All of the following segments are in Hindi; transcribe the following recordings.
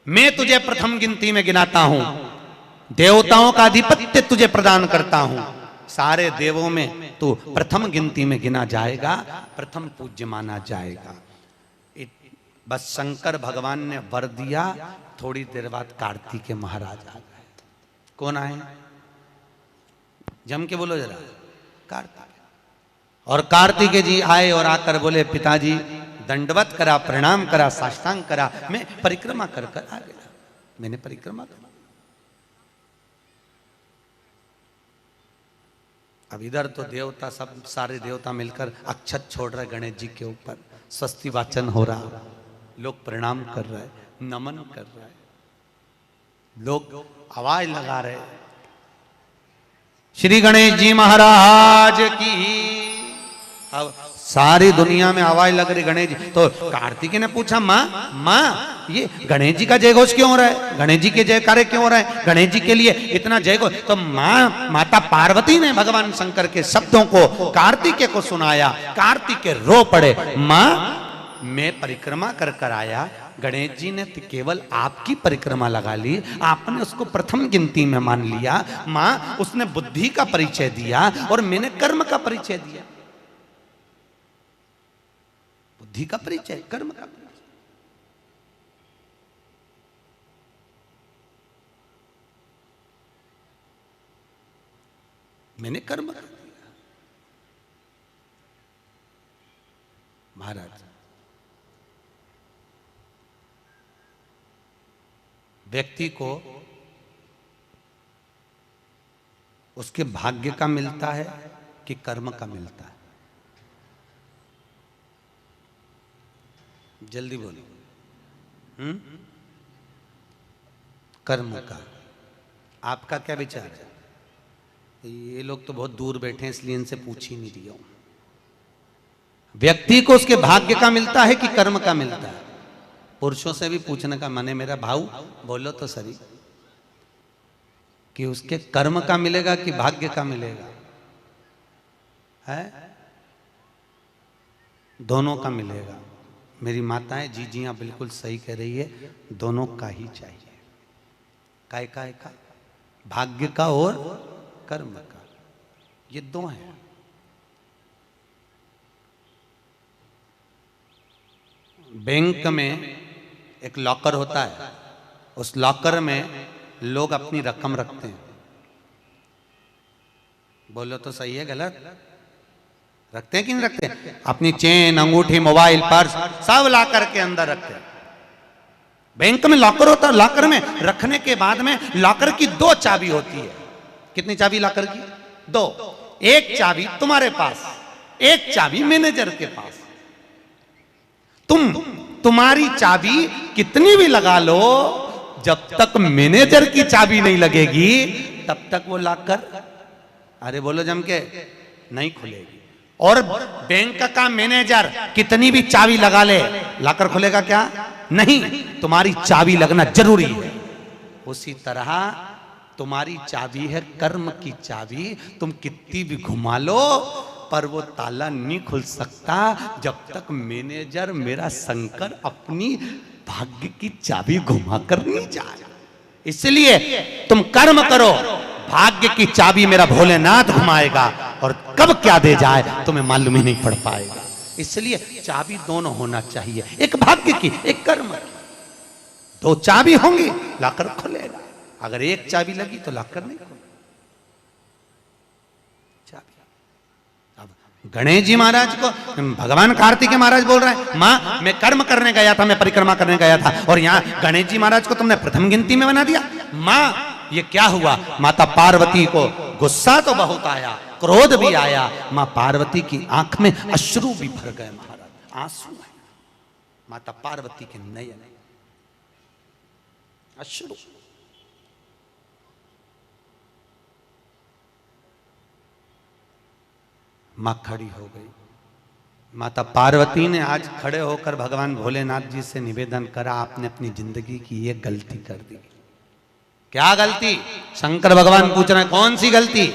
मैं तुझे प्रथम गिनती में गिनाता हूं, देवताओं का आधिपत्य तुझे प्रदान करता हूं, सारे देवों में तू प्रथम गिनती में गिना जाएगा, प्रथम पूज्य माना जाएगा। बस शंकर भगवान ने वर दिया, थोड़ी देर बाद कार्तिकेय महाराज आ गए। कौन आए? जम के बोलो जरा। कार्तिकेय। और कार्तिकेय जी आए और आकर बोले, पिताजी दंडवत करा, प्रणाम करा, साष्टांग करा, मैं परिक्रमा कर कर आ गया। मैंने परिक्रमा करा। अब इधर तो देवता सब सारे देवता मिलकर अक्षत छोड़ रहे गणेश जी के ऊपर, स्वस्ति वाचन हो रहा, लोग प्रणाम कर रहे, नमन कर रहे, लोग आवाज लगा रहे, श्री गणेश जी महाराज की। अब सारी दुनिया में आवाज लग रही गणेश जी। तो कार्तिकेय ने पूछा, माँ ये गणेश जी का जय घोष क्यों हो रहा है? गणेश जी के जयकारे क्यों हो रहा है? गणेश जी के लिए इतना जय घोष? तो माता पार्वती ने भगवान शंकर के शब्दों को कार्तिकेय को सुनाया। कार्तिकेय रो पड़े, माँ मैं परिक्रमा कर कर आया, गणेश जी ने तो केवल आपकी परिक्रमा लगा ली, आपने उसको प्रथम गिनती में मान लिया। माँ उसने बुद्धि का परिचय दिया और मैंने कर्म का परिचय दिया। बुद्धि का परिचय, कर्म का परिचय। मैंने कर्म कर दिया। महाराज व्यक्ति को उसके भाग्य का मिलता है कि कर्म का मिलता है? जल्दी बोलो। कर्म का। आपका क्या विचार है? ये लोग तो बहुत दूर बैठे हैं इसलिए इनसे पूछ ही नहीं रही हूं। व्यक्ति को उसके भाग्य का मिलता है कि कर्म का मिलता है? पुरुषों से भी पूछने का मन है मेरा भाऊ, बोलो तो सही, कि उसके कर्म का मिलेगा कि भाग्य का मिलेगा? है दोनों का मिलेगा। मेरी माताएं जी हाँ बिल्कुल सही कह रही है, दोनों का ही चाहिए। काय का भाग्य का और कर्म का, ये दो हैं। बैंक में एक लॉकर होता है, उस लॉकर में लोग अपनी रकम रखते हैं। बोलो तो सही है गलत? रखते हैं कि नहीं रखते? अपनी चेन, अंगूठी, मोबाइल, पर्स सब लॉकर के अंदर रखते हैं। बैंक में लॉकर होता है, लॉकर में रखने के बाद में लॉकर की दो चाबी होती है। कितनी चाबी लॉकर की? दो। एक चाबी तुम्हारे पास, एक चाबी मैनेजर के पास। तुम्हारी चाबी कितनी भी लगा लो, जब तक मैनेजर की चाबी नहीं लगेगी तब तक वो लॉकर, अरे बोलो जम के, नहीं खुलेगी। और बैंक का मैनेजर कितनी भी चाबी लगा ले, लॉकर खुलेगा क्या? नहीं, तुम्हारी चाबी लगना जरूरी है। उसी तरह तुम्हारी चाबी है कर्म की चाबी, तुम कितनी भी घुमा लो पर वो ताला नहीं खुल सकता जब तक मैनेजर मेरा शंकर अपनी भाग्य की चाबी घुमा कर नहीं जाए। इसलिए तुम कर्म करो, भाग्य की चाबी मेरा भोलेनाथ घुमाएगा, और कब क्या दे जाए तुम्हें मालूम ही नहीं पड़ पाएगा। इसलिए चाबी दोनों होना चाहिए, एक भाग्य की, एक कर्म की। दो चाबी होंगी लॉकर खुलेगा, अगर एक चाबी लगी तो लॉकर नहीं खुलेगा। गणेश जी महाराज को भगवान कार्तिकेय महाराज बोल रहे हैं, माँ मैं कर्म करने गया था, मैं परिक्रमा करने गया था, और यहाँ गणेश जी महाराज को तुमने प्रथम गिनती में बना दिया। माँ ये क्या हुआ? माता पार्वती को गुस्सा तो बहुत आया, क्रोध भी आया, माँ पार्वती की आंख में अश्रु भी भर गए। महाराज आंसू है माता पार्वती के नयन, अश्रु। मां खड़ी हो गई। माता पार्वती ने आज खड़े होकर भगवान भोलेनाथ जी से निवेदन करा, आपने अपनी जिंदगी की ये गलती कर दी। क्या गलती? शंकर भगवान पूछ रहे हैं कौन सी गलती?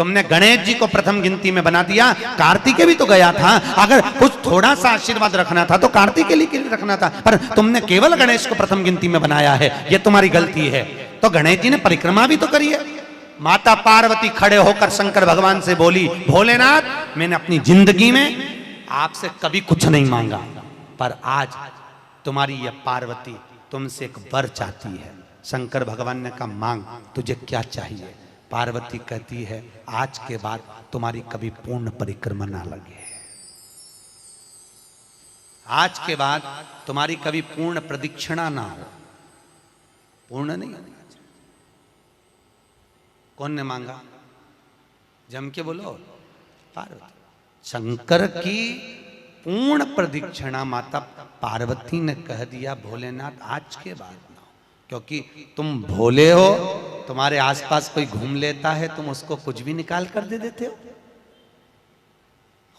तुमने गणेश जी को प्रथम गिनती में बना दिया, कार्तिकेय भी तो गया था। अगर कुछ थोड़ा सा आशीर्वाद रखना था तो कार्तिकेय के लिए रखना था, पर तुमने केवल गणेश को प्रथम गिनती में बनाया है, ये तुम्हारी गलती है। तो गणेश जी ने परिक्रमा भी तो करी है। माता पार्वती खड़े होकर शंकर भगवान से बोली, भोलेनाथ मैंने अपनी जिंदगी में आपसे कभी कुछ नहीं मांगा, पर आज तुम्हारी यह पार्वती तुमसे एक वर चाहती है। शंकर भगवान ने कहा, मांग, तुझे क्या चाहिए? पार्वती कहती है, आज के बाद तुम्हारी कभी पूर्ण परिक्रमा ना लगे, आज के बाद तुम्हारी कभी पूर्ण प्रदक्षिणा ना हो, पूर्ण नहीं होनी। कौन ने मांगा? जम के बोलो, पार्वती। शंकर की पूर्ण प्रदक्षिणा माता पार्वती ने कह दिया, भोलेनाथ आज के बाद ना हो, क्योंकि तुम भोले हो, तुम्हारे आसपास कोई घूम लेता है, तुम उसको कुछ भी निकाल कर दे देते हो।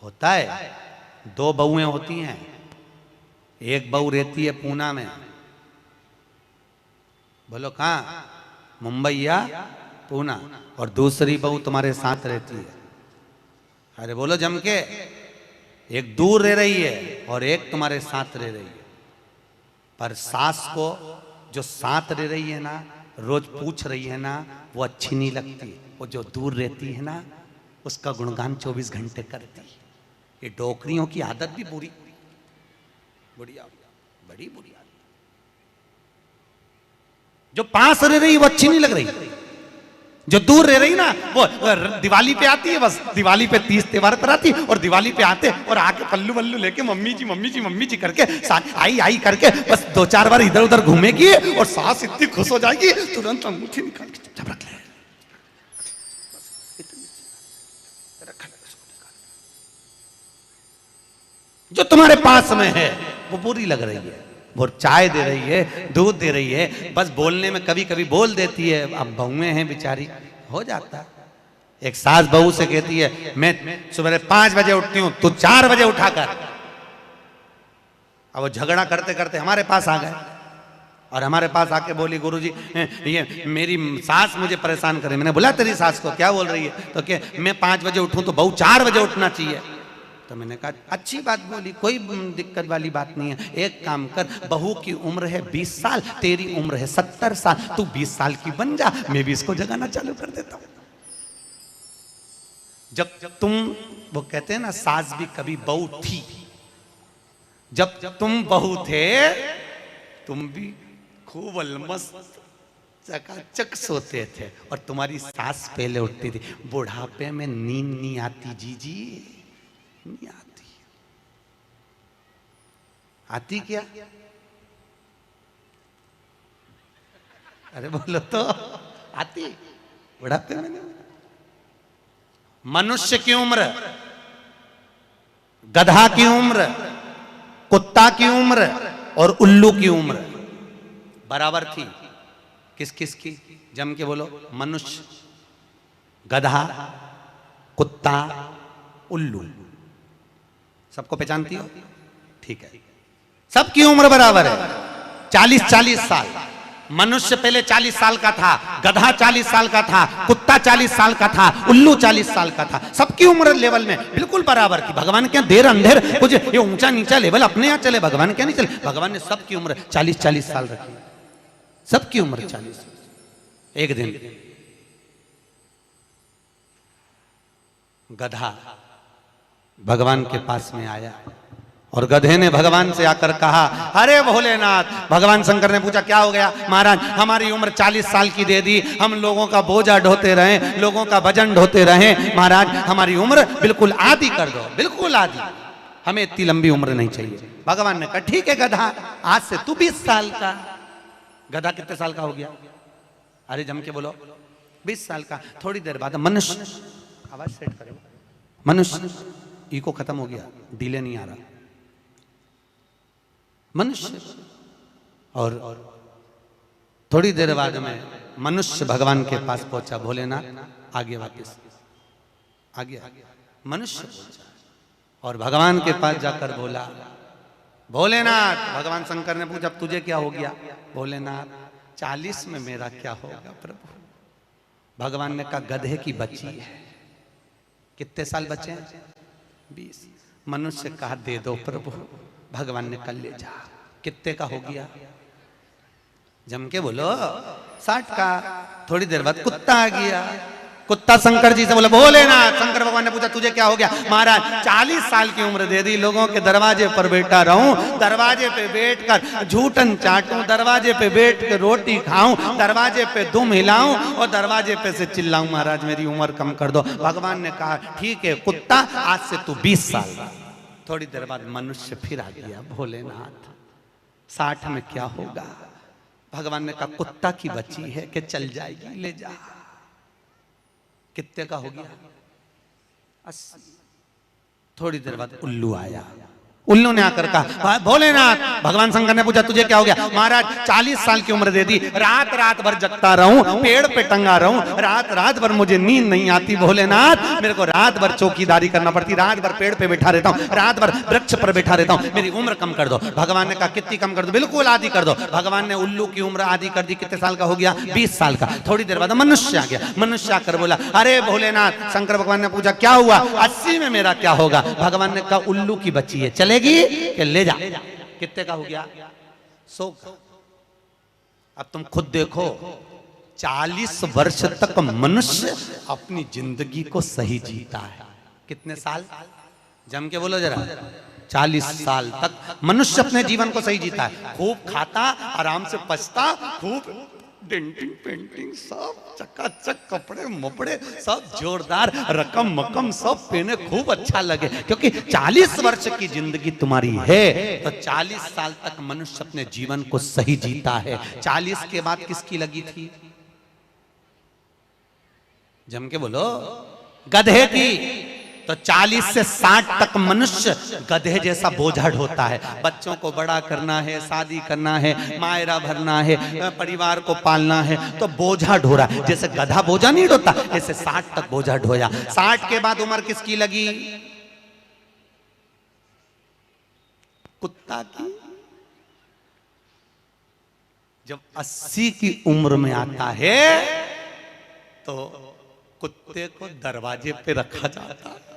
होता है, दो बहुएं होती हैं, एक बहू रहती है पूना में, बोलो कहां, मुंबई या पूना, और दूसरी बहू तुम्हारे साथ रहती है। अरे बोलो जम के, एक दूर रह रही है और एक तुम्हारे साथ रह रही है। पर सास को जो साथ रह रही है ना, रोज पूछ रही है ना, वो अच्छी नहीं लगती। वो जो दूर रहती है ना, उसका गुणगान 24 घंटे करती है। ये डोकरियों की आदत भी बुरी, बढ़िया, बड़ी बुरी आदत। जो पास रह रही वो अच्छी नहीं लग रही, जो दूर रह रही ना, वो दिवाली पे आती है, बस दिवाली पे 30 त्योहार पर आती, और दिवाली पे आते और आके पल्लू वल्लू लेके मम्मी जी मम्मी जी मम्मी जी करके आई आई करके बस 2-4 बार इधर उधर घूमेगी, और सास इतनी खुश हो जाएगी, तुरंत अंगूठी निकाल के चुपचाप रख ले, जो तुम्हारे पास में है वो बुरी लग रही है। वो चाय दे रही है, दूध दे रही है, बस बोलने में कभी कभी बोल देती है। अब बहुएं हैं बेचारी, हो जाता। एक सास बहू से कहती है, मैं सुबह 5 बजे उठती हूं, तू 4 बजे उठा कर। अब वो झगड़ा करते करते हमारे पास आ गए, और हमारे पास आके बोली, गुरुजी ये मेरी सास मुझे परेशान करे। मैंने बोला, तेरी सास को क्या बोल रही है? तो क्या मैं 5 बजे उठूं तो बहू 4 बजे उठना चाहिए। तो मैंने कहा, अच्छी बात बोली, कोई दिक्कत वाली बात नहीं है। एक काम कर, बहू की उम्र है 20 साल, तेरी उम्र है 70 साल, तू 20 साल की बन जा, मैं भी इसको जगाना चालू कर देता हूं। जब तुम, वो कहते हैं ना, सास भी कभी बहू थी। जब तुम बहू थे, तुम भी खूब अलमस्त चकाचक सोते थे, और तुम्हारी सास पहले उठती थी। बुढ़ापे में नींद नहीं आती जीजी, नहीं आती। आती क्या? अरे बोलो तो, आती बुढ़ापे में नहीं। मनुष्य की उम्र, गधा की उम्र, कुत्ता की उम्र और उल्लू की उम्र बराबर थी। किस किस की? जम के बोलो। मनुष्य, गधा, कुत्ता, उल्लू। सबको पहचानती हो? ठीक है, सबकी उम्र बराबर है, 40-40 साल। मनुष्य पहले 40 साल का था, गधा 40 साल का था, कुत्ता 40 साल का था, उल्लू 40 साल का था। सबकी उम्र लेवल में बिल्कुल बराबर थी। भगवान क्या देर अंधेर कुछ ये ऊंचा नीचा लेवल अपने यहां चले, भगवान क्या नहीं चले। भगवान ने सबकी उम्र 40-40 साल रखी, सबकी उम्र 40। एक दिन गधा भगवान के पास में आया, और गधे ने भगवान से आकर कहा, अरे भोलेनाथ। भगवान शंकर ने पूछा, क्या हो गया? महाराज, हमारी उम्र 40 साल की दे दी, हम लोगों का बोझा ढोते रहे, लोगों का वजन ढोते रहे, महाराज हमारी उम्र बिल्कुल आधी कर दो, बिल्कुल आधी, हमें इतनी लंबी उम्र नहीं चाहिए। भगवान ने कहा, ठीक है गधा, आज से तू 20 साल का। गधा कितने साल का हो गया? अरे जम के बोलो, 20 साल का। थोड़ी देर बाद मनुष्य, आवाज सेट करो, मनुष्य, इको खत्म हो गया, डिले नहीं आ रहा, मनुष्य। और थोड़ी देर बाद में मनुष्य भगवान के पास पहुंचा। भोलेनाथ आगे वापस आगे मनुष्य पहुंचा, और भगवान के पास जाकर बोला, भोलेनाथ। भगवान शंकर ने पूछा, तुझे क्या हो गया? भोलेनाथ, 40 में मेरा क्या होगा प्रभु? भगवान ने कहा, गधे की बच्ची है, कितने साल बचे हैं? 20। मनुष्य कहा दे दो प्रभु, भगवान ने कल ले जा। कितने का हो गया? जम के बोलो 60 का। थोड़ी देर बाद कुत्ता आ गया। कुत्ता शंकर जी से बोला भोलेनाथ। शंकर भगवान ने पूछा तुझे क्या हो गया? महाराज 40 साल की उम्र दे दी, लोगों के दरवाजे पर बैठा रहूं, दरवाजे पे बैठकर झूठन चाटूं, दरवाजे पे बैठ कर रोटी खाऊं, दरवाजे पे दुम हिलाऊं और दरवाजे पे से चिल्लाऊं महाराज मेरी उम्र कम कर दो। भगवान ने कहा ठीक है कुत्ता, आज से तू 20 साल। थोड़ी देर बाद मनुष्य फिर आ गया। भोलेनाथ 60 में क्या होगा? भगवान ने कहा कुत्ता की बच्ची है कि चल जाएगी, ले जा। कितने का हो गया? 80। थोड़ी देर बाद उल्लू आया। उल्लू ने आकर कहा भोलेनाथ। भगवान शंकर ने पूछा तुझे क्या हो गया? महाराज 40 साल की उम्र दे दी, रात रात भर जगता रहूं, पेड़ पे टंगा रहूं, रात रात भर मुझे नींद नहीं आती भोलेनाथ, मेरे को रात भर चौकीदारी करना पड़ती, रात भर पेड़ पे बैठा रहता हूं, रात भर वृक्ष पर बैठा रहता हूं, मेरी उम्र कम कर दो। भगवान ने कहा कितनी कम कर दो? बिल्कुल आधी कर दो। भगवान ने उल्लू की उम्र आधी कर दी। कितने साल का हो गया? 20 साल का। थोड़ी देर बाद मनुष्य आ गया। मनुष्य आकर बोला अरे भोलेनाथ। शंकर भगवान ने पूछा क्या हुआ? 80 में मेरा क्या होगा? भगवान ने कहा उल्लू की बच्ची है, चलेगी कि ले जा। कितने का हो गया? 100। अब तुम खुद देखो 40 वर्ष तक मनुष्य अपनी जिंदगी को सही जीता है। कितने साल? जम के बोलो जरा। 40 साल तक मनुष्य अपने जीवन को सही जीता है। खूब खाता, आराम से पचता, खूब डेंटिंग पेंटिंग सब चकाचक, कपड़े मपड़े सब जोरदार, रकम मकम सब पहने, खूब अच्छा लगे। क्योंकि 40 वर्ष की जिंदगी तुम्हारी है तो 40 साल तक मनुष्य अपने जीवन को सही जीता है। 40 के बाद किसकी लगी थी? जम के बोलो। गधे की। तो 40 से 60 तक मनुष्य गधे जैसा बोझा ढोता है। बच्चों को बड़ा करना है, शादी करना है, मायरा भरना है, परिवार को पालना है, तो बोझा ढो रहा है। जैसे गधा बोझा नहीं ढोता, ऐसे 60 तक बोझा ढोया। 60 के बाद उम्र किसकी लगी? कुत्ता की। जब 80 की उम्र में आता है तो कुत्ते को दरवाजे पे रखा जाता है।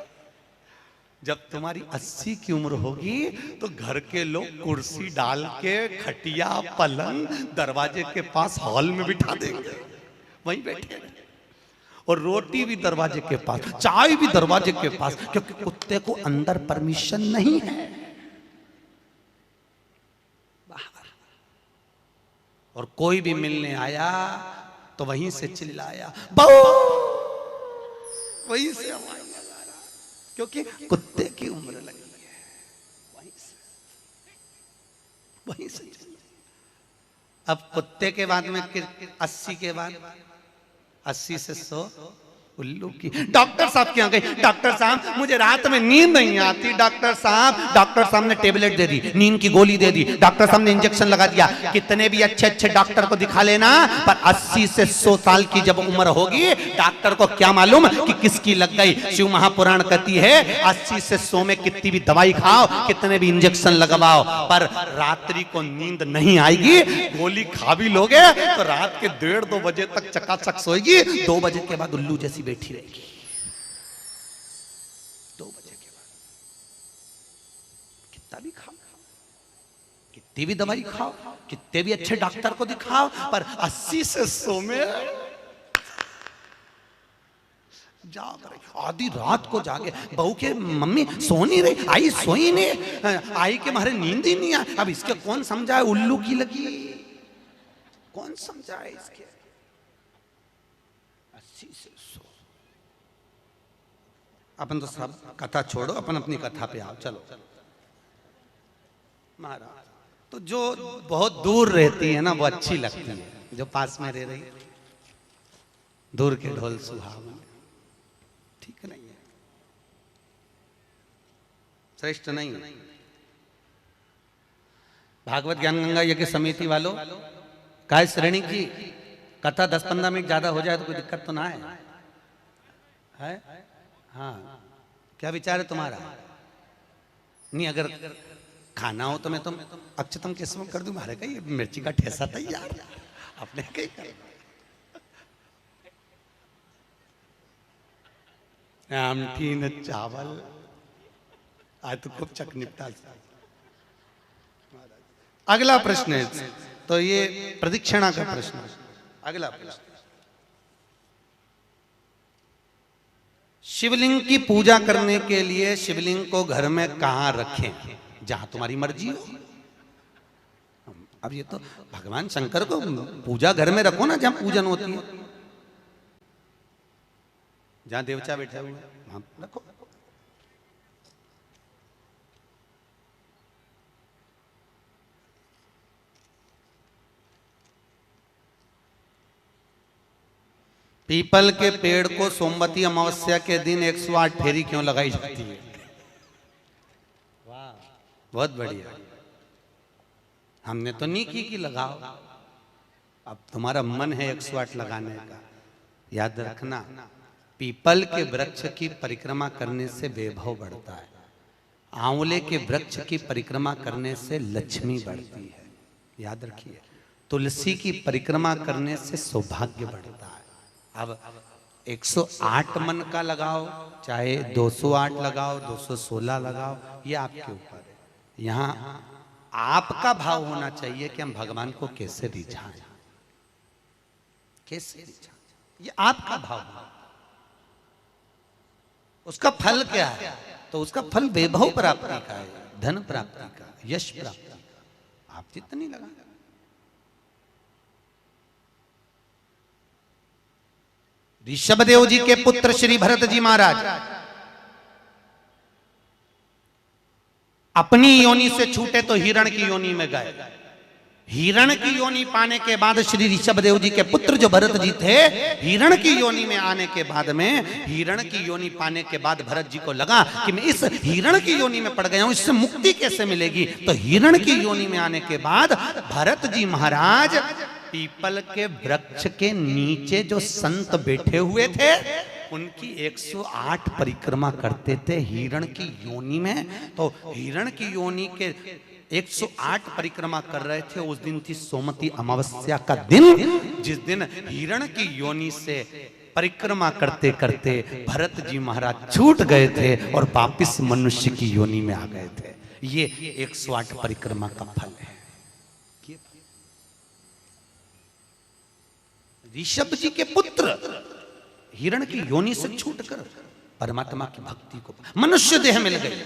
जब तुम्हारी 80 की उम्र होगी तो घर के लोग कुर्सी डाल के खटिया पलंग दरवाजे के पास हॉल में बिठा देंगे, वहीं बैठे, और रोटी भी दरवाजे के पास, चाय भी दरवाजे के पास, क्योंकि कुत्ते को अंदर परमिशन नहीं है। और कोई भी मिलने आया तो वहीं से चिल्लाया बहु, वहीं से आवाज लगा रहा, क्योंकि कुत्ते की उम्र लगी है। वहीं से अब कुत्ते के बाद में 80 के बाद 80 से 100 उल्लू की। डॉक्टर साहब क्या गई? डॉक्टर साहब मुझे रात में नींद नहीं आती। डॉक्टर साहब ने टेबलेट दे दी, नींद की गोली दे दी, डॉक्टर साहब ने इंजेक्शन लगा दिया। कितने भी अच्छे अच्छे डॉक्टर को दिखा लेना, पर 80 से 100 साल की जब उम्र होगी डॉक्टर को क्या मालूम कि किसकी लग गई। शिव महापुराण कहती है 80 से 100 में कितनी भी दवाई खाओ, कितने भी इंजेक्शन लगवाओ, पर रात्रि को नींद नहीं आएगी। गोली खा भी लोगे तो रात के 1:30-2 बजे तक चकाचक सोएगी, 2 बजे के बाद उल्लू जैसी बैठी रहेगी। 2 बजे के बाद कितना भी खाओ, कितनी भी दवाई खाओ, कितने भी अच्छे डॉक्टर को दिखाओ, पर 80 से 100 में जाग रही। आधी रात को जागे, बहू के मम्मी सो नहीं रही, आई सोई नहीं, आई के मारे नींद ही नहीं आई। अब इसके कौन समझाए उल्लू की लगी, कौन समझाए इसके। 80 से 100। अपन तो सब कथा छोड़ो, अपन अपनी कथा पे आओ। चलो महाराज, तो जो बहुत दूर रहती है ना वो अच्छी लगती है, जो पास में रह रही दूर के ढोल सुहावन, ठीक नहीं है, श्रेष्ठ नहीं है। भागवत ज्ञान गंगा यज्ञ समिति वालों, काय श्रेणी की कथा 10-15 मिनट ज्यादा हो जाए तो कोई दिक्कत तो ना है? हाँ, क्या विचार है तुम्हारा? नहीं, अगर खाना हो तो मैं तुम अक्षतम किस्म कर दूं, मारे का ये मिर्ची का ठेसा तैयार, अपने कहीं कर। आमठी न चावल। आज तो खूब चक निपटा। अगला प्रश्न है, तो ये प्रदक्षिणा का प्रश्न है। अगला प्रश्न, शिवलिंग की पूजा करने के लिए शिवलिंग को घर में कहां रखें? जहां तुम्हारी मर्जी हो। अब ये तो भगवान शंकर को पूजा घर में रखो ना, जहां पूजन होती है, जहां देवता बैठा हुआ है वहां रखो। पीपल के पेड़ को सोमवती अमावस्या के दिन 108 फेरी क्यों लगाई जाती है? वाह, बहुत बढ़िया। हमने तो नहीं की लगाओ, अब तुम्हारा मन है 108 लगाने का। याद रखना, पीपल के वृक्ष की परिक्रमा करने से वैभव बढ़ता है, आंवले के वृक्ष की परिक्रमा करने से लक्ष्मी बढ़ती है। याद रखिए, तुलसी की परिक्रमा करने से सौभाग्य बढ़ता है। अब 108 मन का लगाओ, चाहे 208 लगाओ, 216 लगाओ, ये आपके ऊपर है। यहाँ आपका भाव होना चाहिए कि हम भगवान को कैसे रिझाएं, कैसे रिझाएं, ये आपका भाव है। उसका फल क्या है? तो उसका फल वैभव प्राप्ति का है, धन प्राप्ति का, यश प्राप्ति का। आप जितनी लगा, ऋषभदेव जी के पुत्र श्री भरत जी महाराज अपनी योनि से छूटे तो हिरण की योनि में गए। हिरण की योनि पाने के बाद श्री ऋषभदेव जी के पुत्र जो भरत जी थे, हिरण की योनि में आने के बाद में, हिरण की योनि पाने के बाद भरत जी को लगा कि मैं इस हिरण की योनि में पड़ गया हूं, इससे मुक्ति कैसे मिलेगी? तो हिरण की योनि में आने के बाद भरत जी महाराज पीपल के वृक्ष के नीचे जो संत बैठे हुए थे उनकी 108 परिक्रमा करते थे हिरण की योनि में। तो हिरण की योनि के 108 परिक्रमा कर रहे थे। उस दिन थी सोमवती अमावस्या का दिन, जिस दिन हिरण की योनि से परिक्रमा करते करते भरत जी महाराज छूट गए थे और वापिस मनुष्य की योनि में आ गए थे। ये 108 परिक्रमा का फल है। ऋषभ जी के पुत्र हिरण की योनि से छूटकर परमात्मा की भक्ति को मनुष्य देह मिल गई।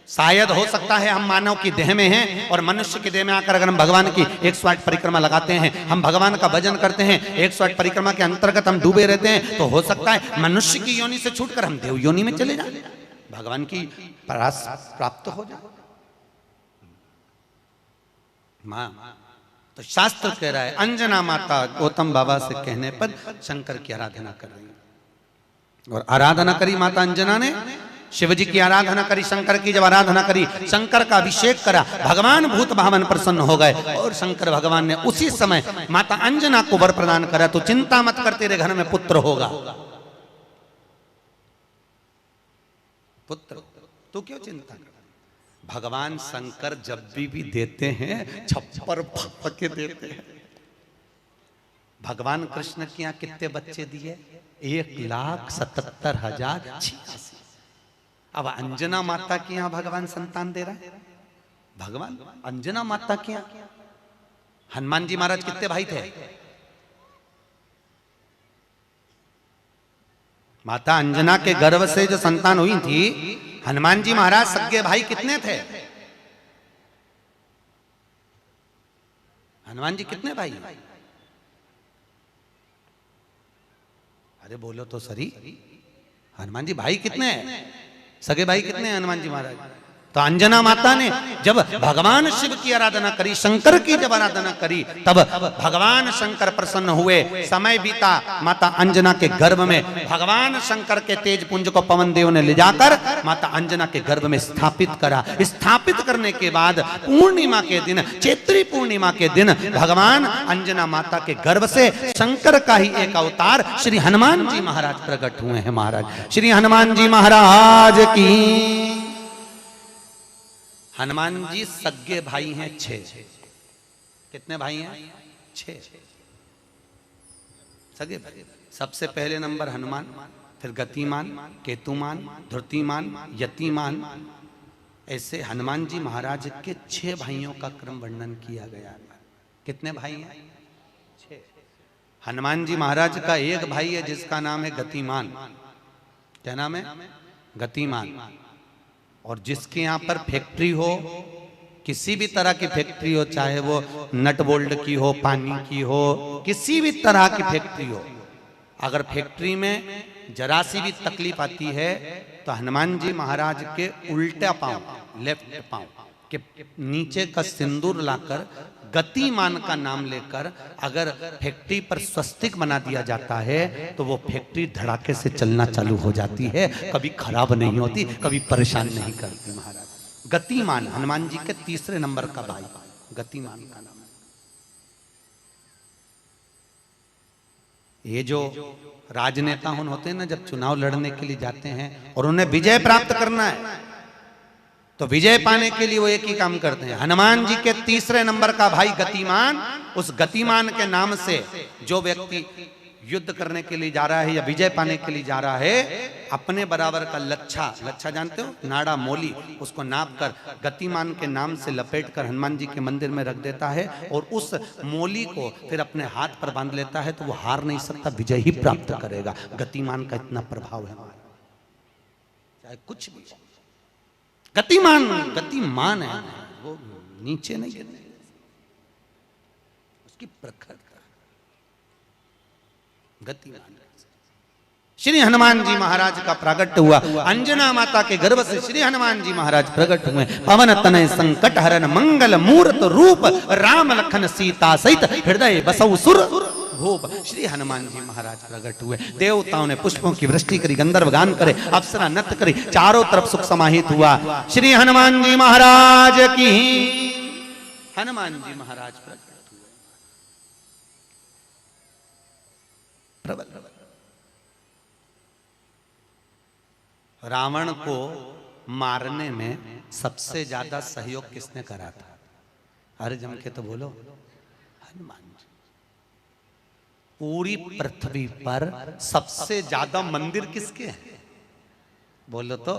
शायद हो सकता है हम मानव की देह में हैं और मनुष्य की देह में आकर अगर हम भगवान की 108 परिक्रमा लगाते हैं, हम भगवान का भजन करते हैं, 108 परिक्रमा के अंतर्गत हम डूबे रहते हैं, तो हो सकता है मनुष्य की योनि से छूटकर हम देव योनि में चले जाए, भगवान की परास प्राप्त हो जाए। मां तो शास्त्र कह रहा है, अंजना माता गौतम बाबा से कहने पर शंकर की आराधना कर रही है। और आराधना करी माता अंजना ने, शिव जी की आराधना करी, शंकर की जब आराधना करी, शंकर का अभिषेक करा, भगवान भूत भावन प्रसन्न हो गए और शंकर भगवान ने उसी समय माता अंजना को वर प्रदान करा, तो चिंता मत कर, तेरे घर में पुत्र होगा। पुत्र, तू क्यों चिंता कर? भगवान शंकर जब भी देते हैं छप्पर फक के देते हैं। भगवान कृष्ण के यहाँ कितने बच्चे दिए? 1,77,086। अब अंजना माता के यहाँ भगवान संतान दे रहा है। भगवान अंजना माता के यहाँ हनुमान जी महाराज कितने भाई थे? माता अंजना के गर्भ से जो संतान हुई थी, हनुमान जी महाराज सगे भाई कितने थे? हनुमान जी कितने भाई? अरे बोलो तो सही, हनुमान जी भाई कितने हैं? सगे भाई कितने हैं हनुमान जी महाराज? तो अंजना माता ने जब भगवान शिव की आराधना करी, शंकर की जब आराधना करी, तब भगवान शंकर प्रसन्न हुए। समय बीता, माता अंजना के गर्भ में भगवान शंकर के तेज पुंज को पवन देव ने ले जाकर माता अंजना के गर्भ में स्थापित करा। स्थापित करने के बाद पूर्णिमा के दिन, चैत्री पूर्णिमा के दिन, भगवान अंजना माता के गर्भ से शंकर का ही एक अवतार श्री हनुमान जी महाराज प्रकट हुए हैं। महाराज श्री हनुमान जी महाराज की। हनुमान जी सगे भाई हैं 6। कितने भाई हैं? 6 सगे भाई। सबसे पहले नंबर हनुमान, फिर गतिमान, केतुमान, धृतिमान, यतिमान, ऐसे हनुमान जी महाराज के 6 भाइयों का क्रम वर्णन किया गया। कितने भाई हैं? 6। हनुमान जी महाराज का एक भाई है जिसका नाम है गतिमान। क्या नाम है? गतिमान। और जिसके यहाँ पर फैक्ट्री हो, किसी भी तरह की फैक्ट्री हो, चाहे वो नट बोल्ट की हो, पानी की हो, किसी भी तरह की फैक्ट्री हो, अगर फैक्ट्री में जरा सी भी तकलीफ आती है तो हनुमान जी महाराज के उल्टा पांव, लेफ्ट पांव के नीचे का सिंदूर लाकर गतिमान का नाम लेकर अगर फैक्ट्री पर स्वस्तिक बना दिया जाता है तो वो फैक्ट्री धड़ाके से चलना चालू हो जाती है, कभी खराब नहीं होती, कभी परेशान नहीं करती। महाराज गतिमान, हनुमान जी के 3 नंबर का भाई गतिमान का नाम। ये जो राजनेता होते हैं ना, जब चुनाव लड़ने के लिए जाते हैं और उन्हें विजय प्राप्त करना है तो विजय पाने के लिए वो एक ही काम करते हैं। हनुमान जी के 3 नंबर का भाई गतिमान, उस गतिमान के नाम से जो व्यक्ति युद्ध करने के लिए जा रहा है या विजय पाने के लिए जा रहा है, अपने बराबर का लच्छा, लच्छा जानते हो, नाड़ा मोली, उसको नाप कर गतिमान के नाम से लपेट कर हनुमान जी के मंदिर में रख देता है और उस मोली को फिर अपने हाथ पर बांध लेता है तो वो हार नहीं सकता, विजय ही प्राप्त करेगा। गतिमान का इतना प्रभाव है, चाहे कुछ भी। गतिमान, गतिमान है वो, नीचे नहीं गिरने, उसकी प्रखरता। गतिमान श्री हनुमान जी महाराज का प्रागट्य हुआ। अंजना माता के गर्भ से श्री हनुमान जी महाराज प्रकट हुए। पवन तनय संकट हरन मंगल मूर्त रूप, राम लखन सीता सहित हृदय बसौ सुर भूप। श्री हनुमान जी महाराज प्रकट हुए। देवताओं ने पुष्पों की वृष्टि करी, गंधर्व गान करे, अप्सरा नृत्य करी, चारों तरफ सुख समाहित हुआ। श्री हनुमान जी महाराज की, हनुमान जी महाराज प्रकट हुए। प्रबल रावण को मारने में सबसे ज्यादा सहयोग किसने करा था? अरे जम के तो बोलो, हनुमान जी। पूरी पृथ्वी पर सबसे ज्यादा मंदिर किसके हैं? बोलो तो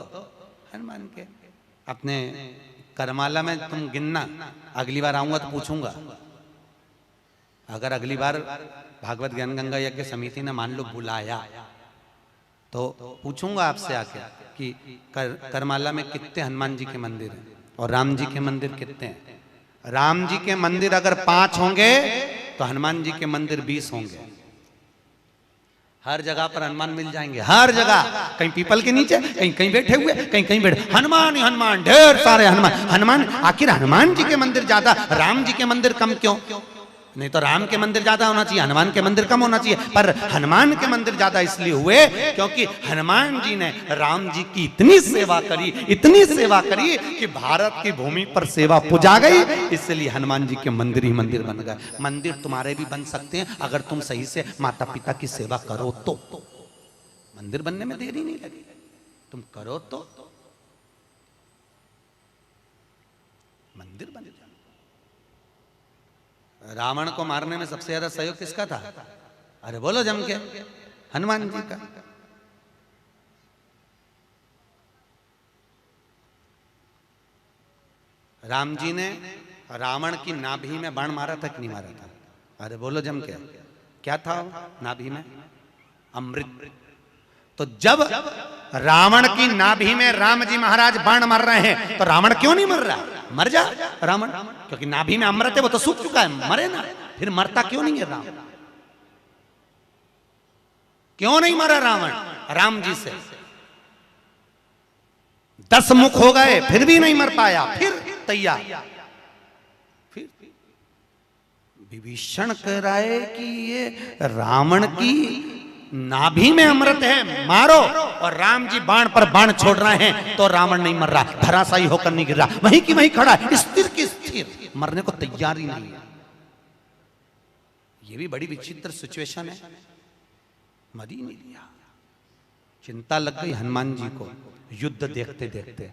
हनुमान के। अपने करमाला में तुम गिनना, अगली बार आऊंगा तो पूछूंगा। अगर अगली बार भागवत ज्ञान गंगा यज्ञ समिति ने मान लो बुलाया तो पूछूंगा आपसे आके कि करमाला में कितने हनुमान जी के मंदिर हैं और राम जी के मंदिर कितने हैं। राम जी के मंदिर अगर 5 होंगे तो हनुमान जी के मंदिर 20 होंगे। हर जगह पर हनुमान मिल जाएंगे, हर जगह, कहीं पीपल के नीचे, कहीं कहीं बैठे हुए, कहीं कहीं बैठे, हनुमान ही हनुमान, ढेर सारे हनुमान। हनुमान, आखिर हनुमान जी के मंदिर ज्यादा, राम जी के मंदिर कम क्यों? नहीं तो राम के मंदिर ज्यादा होना चाहिए, हनुमान के मंदिर कम होना चाहिए। पर हनुमान के मंदिर ज्यादा इसलिए हुए क्योंकि हनुमान जी ने राम जी की इतनी सेवा करी, इतनी सेवा करी कि भारत की भूमि पर सेवा पुजा गई, इसलिए हनुमान जी के मंदिर ही मंदिर बन गए। मंदिर तुम्हारे भी बन सकते हैं अगर तुम सही से माता पिता की सेवा करो तो। मंदिर बनने में देरी नहीं लगेगी, तुम करो तो मंदिर बन जाए। रावण को मारने में सबसे ज्यादा सहयोग किसका था? अरे बोलो जम के, हनुमान जी का। राम जी ने रावण की नाभि में बाण मारा था कि नहीं मारा था? अरे बोलो जम के, क्या था नाभि में? अमृत। तो जब रावण की नाभि में राम जी महाराज बाण मार रहे हैं तो रावण क्यों नहीं मर रहा? मर जा रावण, क्योंकि नाभि में अमृत है, वो तो सूख चुका है, मरे ना। फिर मरता क्यों नहीं है राम? क्यों नहीं मरा रावण? राम जी से 10 मुख हो गए फिर भी नहीं मर पाया, फिर तैयार। फिर विभीषण कह रहा है कि ये रावण की नाभि में अमृत है, मारो। और राम जी बाण पर बाण छोड़ रहे हैं तो रावण नहीं मर रहा, धराशायी होकर नहीं गिर रहा, वहीं की वहीं खड़ा है, स्थिर की स्थिर, मरने को तैयार ही नहीं है। ये भी बड़ी विचित्र सिचुएशन है। मर ही नहीं लिया। चिंता लग गई हनुमान जी को युद्ध देखते देखते।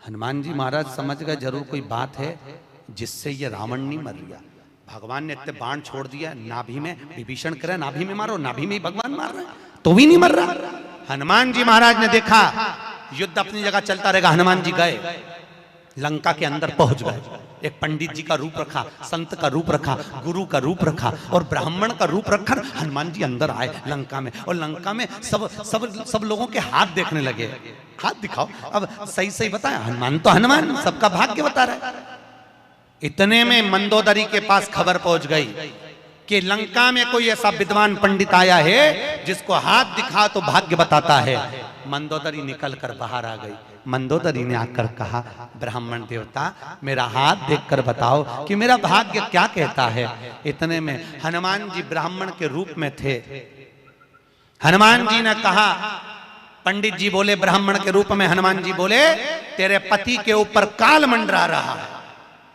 हनुमान जी महाराज समझ गए जरूर कोई बात है जिससे ये रावण नहीं मर गया। भगवान ने इतने बाण छोड़ दिया नाभि में, विभीषण करे नाभि में मारो, नाभि में ही भगवान मार रहे हैं तो भी नहीं मर रहा। हनुमान जी महाराज ने देखा युद्ध अपनी जगह चलता रहेगा, हनुमान जी गए लंका के अंदर पहुंच गए। एक पंडित जी का रूप रखा, संत का रूप रखा, गुरु का रूप रखा और ब्राह्मण का रूप रखकर हनुमान जी अंदर आए लंका में। और लंका में सब सब सब लोगों के हाथ देखने लगे, हाथ दिखाओ। अब सही सही बताया, हनुमान तो हनुमान, सबका भाग्य बता रहा है। इतने में मंदोदरी के पास खबर पहुंच गई कि लंका में कोई ऐसा विद्वान पंडित आया है जिसको हाथ दिखा तो भाग्य बताता है। मंदोदरी निकल कर बाहर आ गई। मंदोदरी ने आकर कहा, ब्राह्मण देवता मेरा हाथ देखकर बताओ कि मेरा भाग्य क्या कहता है। इतने में हनुमान जी ब्राह्मण के रूप में थे। हनुमान जी ने कहा, पंडित जी बोले ब्राह्मण के रूप में, हनुमान जी बोले तेरे पति के ऊपर काल मंडरा रहा है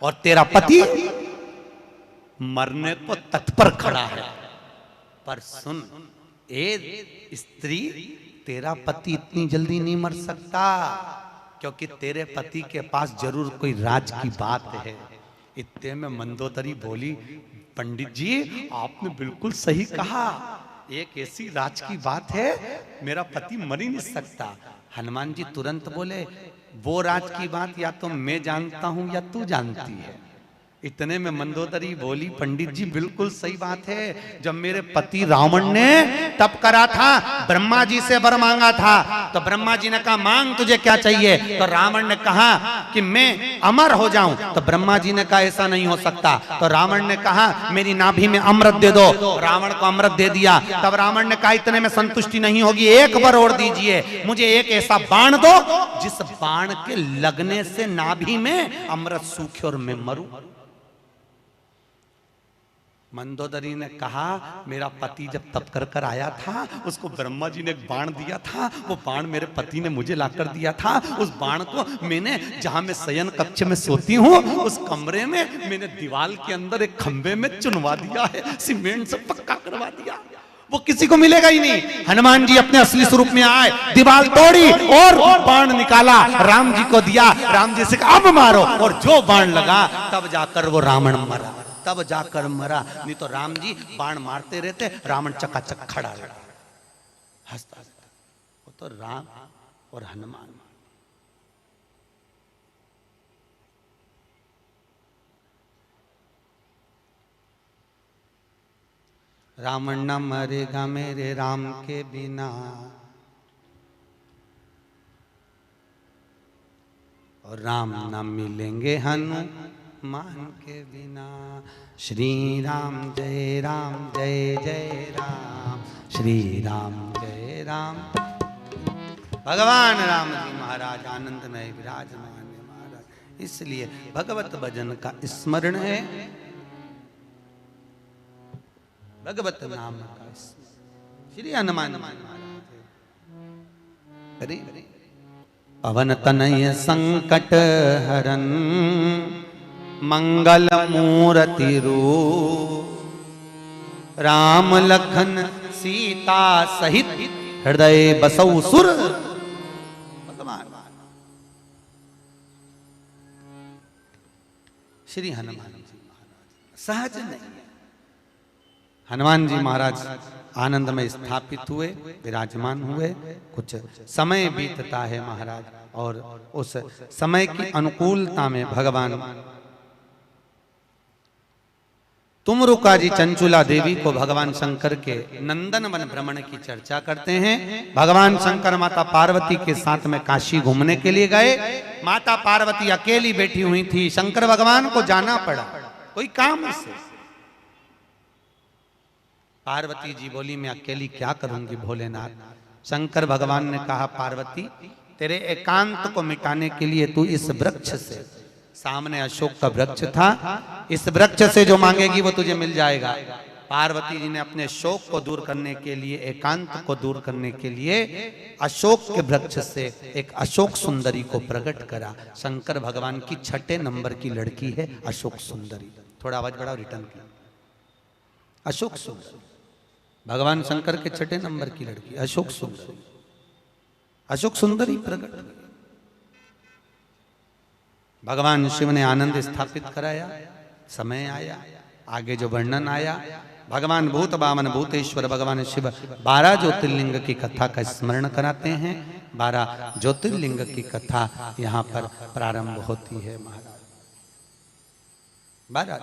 और तेरा पति मरने को तत्पर खड़ा है। पर सुन ए स्त्री, तेरा पति इतनी जल्दी नहीं मर सकता, क्योंकि तेरे पति के पास जरूर कोई राज की बात है। इतने में मंदोदरी बोली, पंडित जी आपने बिल्कुल सही कहा, एक ऐसी राज की बात है, मेरा पति मर ही नहीं सकता। हनुमान जी तुरंत बोले, वो राज की बात या तो मैं जानता हूं या तू जानती है। इतने में मंदोदरी बोली, पंडित जी बिल्कुल सही बात है, जब मेरे पति रावण ने तप करा था, ब्रह्मा जी से वर मांगा था, तो ब्रह्मा जी ने कहा मांग तुझे क्या चाहिए, तो रावण ने कहा कि मैं अमर हो जाऊं, तो ब्रह्मा जी ने कहा ऐसा नहीं हो सकता। तो रावण ने कहा मेरी नाभि में अमृत दे दो, रावण को अमृत दे दिया। तब रावण ने कहा इतने में संतुष्टि नहीं होगी, एक बार और दीजिए, मुझे एक ऐसा बाण दो जिस बाण के लगने से नाभि में अमृत सूखे और मैं मरूं। मंदोदरी ने कहा मेरा पति जब तप कर कर आया था, उसको ब्रह्मा जी ने एक बाण दिया था, वो बाण मेरे पति ने मुझे लाकर दिया था। उस बाण को मैंने, जहां मैं शयन कक्ष में सोती हूँ, उस कमरे में मैंने दीवार के अंदर एक खंबे में चुनवा दिया है, सीमेंट से पक्का करवा दिया, वो किसी को मिलेगा ही नहीं। हनुमान जी अपने असली स्वरूप में आए, दीवार तोड़ी और बाण निकाला, राम जी को दिया, राम जी से कहा अब मारो, और जो बाण लगा तब जाकर वो रावण मरा, तब जाकर मरा। नहीं तो राम जी बाण मारते रहते, रावण चकाचक खड़ा रहता, हंसता रहता। वो तो राम और हनुमान। रावण न मरेगा मेरे राम के बिना, और राम न मिलेंगे हनुमान के बिना। श्री राम जय जय राम, श्री राम जय राम। भगवान राम जी महाराज आनंद में विराजमान है महाराज, इसलिए भगवत भजन का स्मरण है, भगवत नाम का श्री हनुमान महाराज। पवन तनय संकट हरन, मंगल मूर्ति रूप, राम लखन सीता सहित हृदय बसौ सुर। भगवान श्री हनुमान जी महाराज सहज नहीं, हनुमान जी महाराज आनंद में स्थापित हुए, विराजमान हुए। कुछ समय बीतता है महाराज, और उस समय की अनुकूलता में भगवान तुमरुका जी चंचुला देवी को भगवान शंकर के नंदन वन भ्रमण की चर्चा करते हैं। भगवान शंकर माता पार्वती के साथ में काशी घूमने के लिए गए। माता पार्वती अकेली बैठी हुई थी, शंकर भगवान को जाना पड़ा कोई काम से। पार्वती जी बोली मैं अकेली क्या करूंगी भोलेनाथ। शंकर भगवान ने कहा पार्वती तेरे एकांत को मिटाने के लिए तू इस वृक्ष से, सामने अशोक का वृक्ष था, इस वृक्ष से जो मांगेगी वो तुझे मिल जाएगा। पार्वती जी ने अपने शोक को दूर करने के लिए, एकांत को दूर करने के लिए अशोक के वृक्ष से एक अशोक सुंदरी को प्रकट करा। शंकर भगवान की 6 नंबर की लड़की है अशोक सुंदरी। थोड़ा आवाज बढ़ाओ, रिटर्न किया। अशोक सुंदरी भगवान शंकर के 6 नंबर की लड़की अशोक सुंदरी। अशोक सुंदरी प्रकट, भगवान शिव ने आनंद स्थापित कराया। समय आया, आगे जो वर्णन आया भगवान भूत वामन भूतेश्वर भगवान शिव 12 ज्योतिर्लिंग की कथा का स्मरण कराते हैं। 12 ज्योतिर्लिंग की कथा यहाँ पर प्रारंभ होती है महाराज। 12